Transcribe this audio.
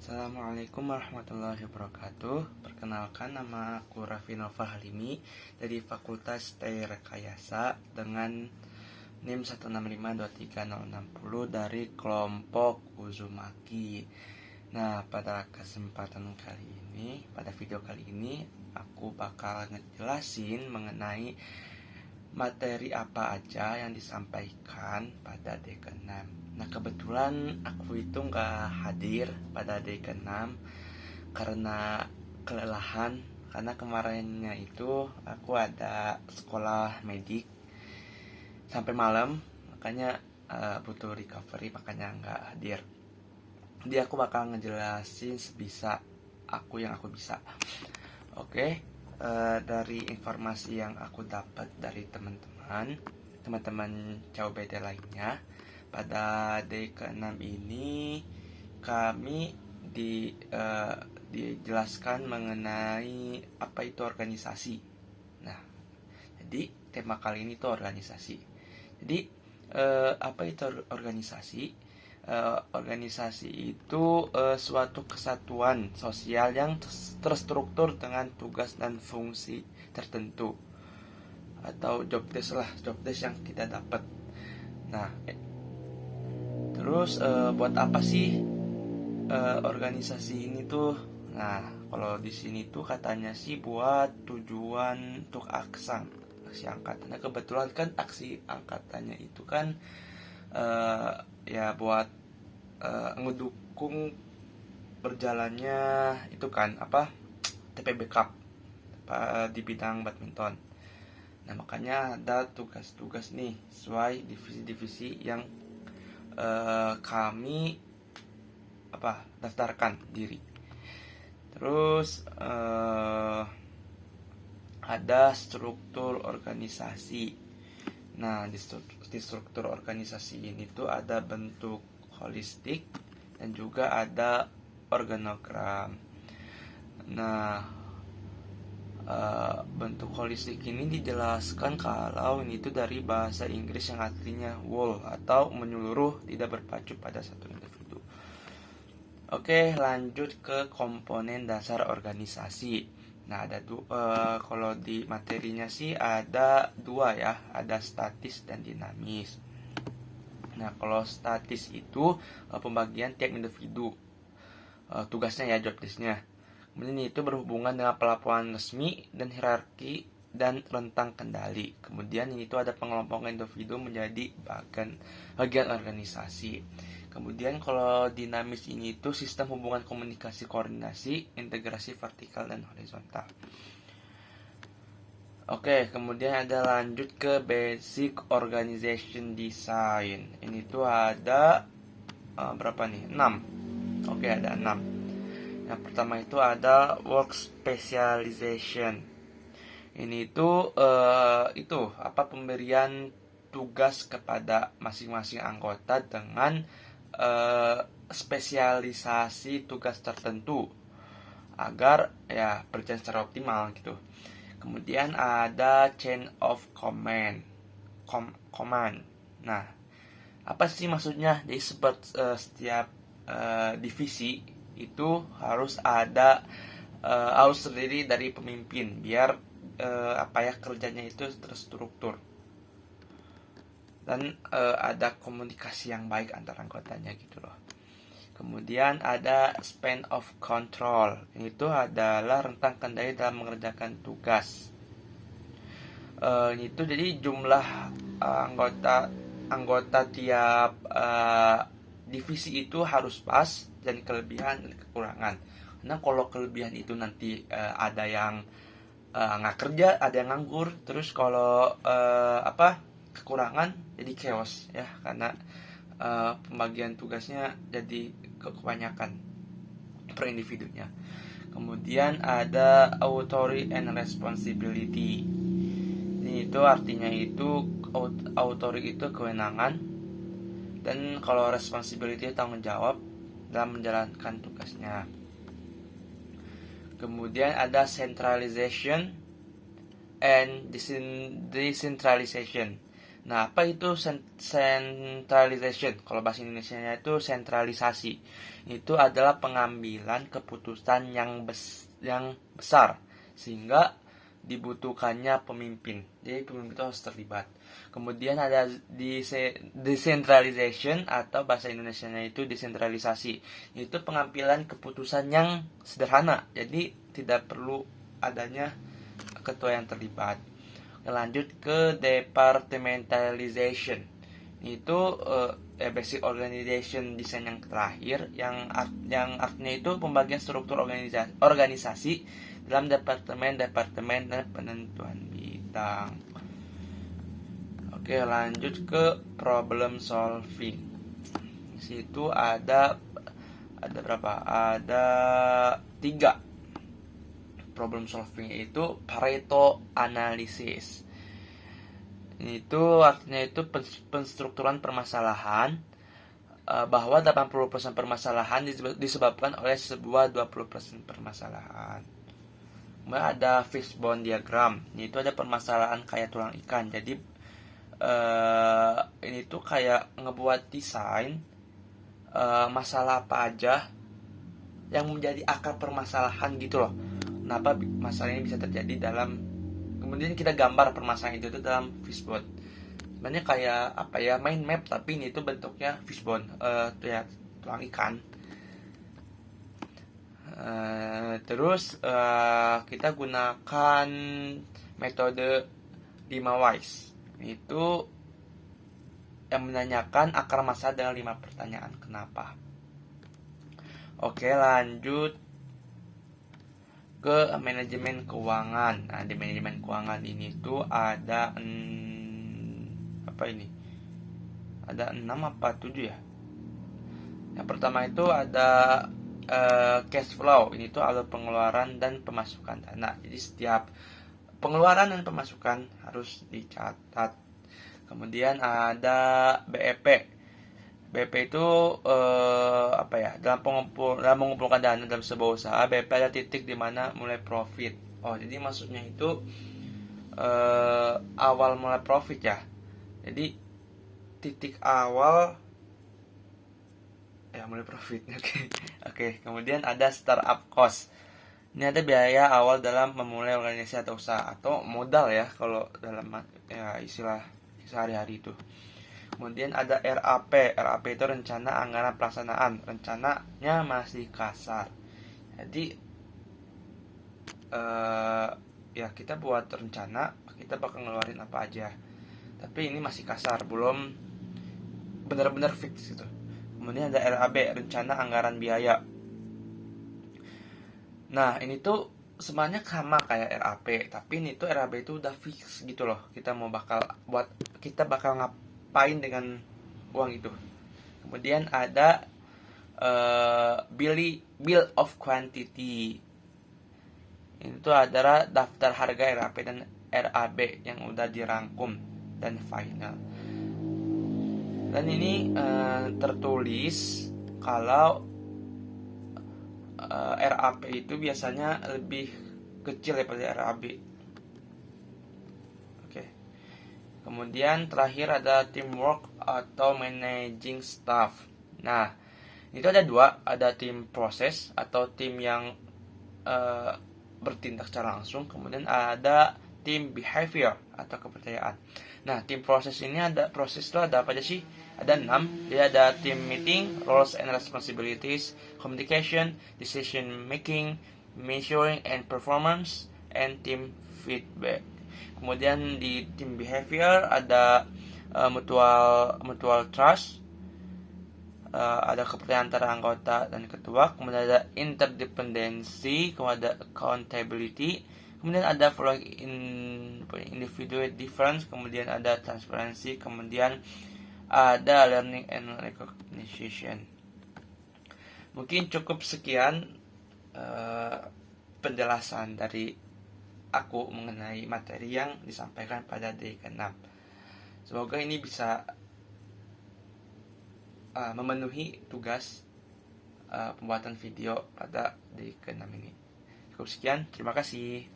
Assalamualaikum warahmatullahi wabarakatuh. Perkenalkan, nama aku Raffi Nova Halimi dari Fakultas TI Rekayasa dengan NIM 1652360 dari kelompok Uzumaki. Nah, pada kesempatan kali ini, pada video kali ini, aku bakal ngejelasin mengenai materi apa aja yang disampaikan pada D6. Nah, kebetulan aku itu nggak hadir pada D6 karena kelelahan. Karena kemarinnya itu aku ada sekolah medik sampai malam, makanya butuh recovery, makanya nggak hadir. Jadi aku bakal ngejelasin sebisa aku yang aku bisa. Oke, dari informasi yang aku dapat dari teman-teman COBT lainnya, pada D ke-6 ini kami dijelaskan mengenai apa itu organisasi. Nah, jadi tema kali ini tuh organisasi. Jadi apa itu organisasi? Organisasi itu suatu kesatuan sosial yang terstruktur dengan tugas dan fungsi tertentu, atau job desk yang kita dapat. Nah, terus buat apa sih organisasi ini tuh? Nah, kalau di sini tuh katanya sih buat tujuan untuk aksi angkatan. Nah, kebetulan kan aksi angkatannya itu kan ya buat ngedukung berjalannya itu kan apa, TPB Cup di bidang badminton. Nah, makanya ada tugas-tugas nih sesuai divisi-divisi yang kami daftarkan diri. Terus ada struktur organisasi. Nah, di struktur organisasi ini tuh ada bentuk holistik dan juga ada organogram. Nah, bentuk holistik ini dijelaskan kalau ini tuh dari bahasa Inggris yang artinya whole atau menyeluruh, tidak berpacu pada satu individu. Oke, lanjut ke komponen dasar organisasi. Nah, ada kalau di materinya sih ada dua ya, ada statis dan dinamis. Nah, kalau statis itu pembagian tiap individu, tugasnya ya, job desk-nya. Kemudian itu berhubungan dengan pelaporan resmi dan hierarki dan rentang kendali. Kemudian ini tuh ada pengelompokan individu menjadi bagian organisasi. Kemudian kalau dinamis ini tuh sistem hubungan komunikasi, koordinasi, integrasi vertikal dan horizontal. Oke, kemudian ada lanjut ke basic organization design. Ini tuh ada berapa nih? 6. Oke, ada 6. Yang pertama itu ada work specialization. Ini tuh pemberian tugas kepada masing-masing anggota dengan spesialisasi tugas tertentu agar ya berjalan secara optimal gitu. Kemudian ada chain of command. Nah, apa sih maksudnya? Jadi setiap divisi itu harus terdiri dari pemimpin biar kerjanya itu terstruktur dan ada komunikasi yang baik antara anggotanya gitu loh. Kemudian ada span of control. Itu adalah rentang kendali dalam mengerjakan tugas. Itu jadi jumlah anggota tiap divisi itu harus pas, dan kelebihan dan kekurangan. Karena kalau kelebihan itu nanti ada yang nggak kerja, ada yang nganggur. Terus kalau kekurangan jadi chaos ya, karena pembagian tugasnya jadi kebanyakan per individunya. Kemudian ada authority and responsibility. Ini itu artinya itu authority itu kewenangan, dan kalau responsibility tanggung jawab dalam menjalankan tugasnya. Kemudian ada centralization and decentralization. Nah, apa itu centralization? Kalau bahasa Indonesianya itu sentralisasi. Itu adalah pengambilan keputusan yang besar sehingga dibutuhkannya pemimpin. Jadi pemimpin itu harus terlibat. Kemudian ada decentralization atau bahasa Indonesianya itu desentralisasi. Itu pengambilan keputusan yang sederhana. Jadi tidak perlu adanya ketua yang terlibat. Lanjut ke departmentalization. Itu basic organization design yang terakhir yang artinya itu pembagian struktur organisasi dalam departemen dan penentuan bidang. Oke, lanjut ke problem solving. Di situ ada berapa? Ada 3 problem solving, itu Pareto analysis. Itu artinya itu penstrukturan permasalahan, bahwa 80% permasalahan disebabkan oleh sebuah 20% permasalahan. Kemudian ada fishbone diagram. Ini itu ada permasalahan kayak tulang ikan. Jadi ini tuh kayak ngebuat desain masalah apa aja yang menjadi akar permasalahan gitu loh. Kenapa masalah ini bisa terjadi dalam, kemudian kita gambar permasalahan itu dalam fishbone. Sebenarnya kayak apa ya, mind map, tapi ini tuh bentuknya fishbone, ya tulang ikan. Terus kita gunakan metode 5 whys. Itu yang menanyakan akar masalah dengan 5 pertanyaan kenapa. Oke, lanjut ke manajemen keuangan. Nah, di manajemen keuangan ini tuh ada apa ini? Ada 6 apa 7 ya? Yang pertama itu ada cash flow. Ini tuh alur pengeluaran dan pemasukan dana. Jadi setiap pengeluaran dan pemasukan harus dicatat. Kemudian ada BEP. BP itu apa ya? Dalam mengumpulkan dana dalam sebuah usaha, BP ada titik di mana mulai profit. Oh, jadi maksudnya itu awal mulai profit ya. Jadi titik awal ya mulai profit. Oke. Kemudian ada startup cost. Ini ada biaya awal dalam memulai organisasi atau usaha, atau modal ya kalau dalam ya istilah sehari-hari itu. Kemudian ada RAP. RAP itu rencana anggaran pelaksanaan. Rencananya masih kasar. Jadi ya kita buat rencana, kita bakal ngeluarin apa aja. Tapi ini masih kasar, belum benar-benar fix gitu. Kemudian ada RAB, rencana anggaran biaya. Nah, ini tuh sebenarnya sama kayak RAP, tapi ini tuh RAB itu udah fix gitu loh. Kita bakal ngapain dengan uang itu. Kemudian ada bill of quantity. Itu adalah daftar harga RAP dan RAB yang udah dirangkum dan final. Dan ini tertulis kalau RAP itu biasanya lebih kecil daripada RAB. Oke. Kemudian terakhir ada teamwork atau managing staff. Nah, itu ada 2, ada tim proses atau tim yang bertindak secara langsung, kemudian ada tim behavior atau kepercayaan. Nah, tim proses ini proses itu ada apa aja sih? Ada 6. Jadi ada team meeting, roles and responsibilities, communication, decision making, measuring and performance, and team feedback. Kemudian di team behavior ada mutual trust, ada kepercayaan antara anggota dan ketua, kemudian ada interdependency, kemudian ada accountability, kemudian ada following individual difference, kemudian ada transparency, kemudian ada learning and recognition. Mungkin cukup sekian penjelasan dari aku mengenai materi yang disampaikan pada day ke-6. Semoga ini bisa memenuhi tugas pembuatan video pada day ke-6 ini. Cukup sekian, terima kasih.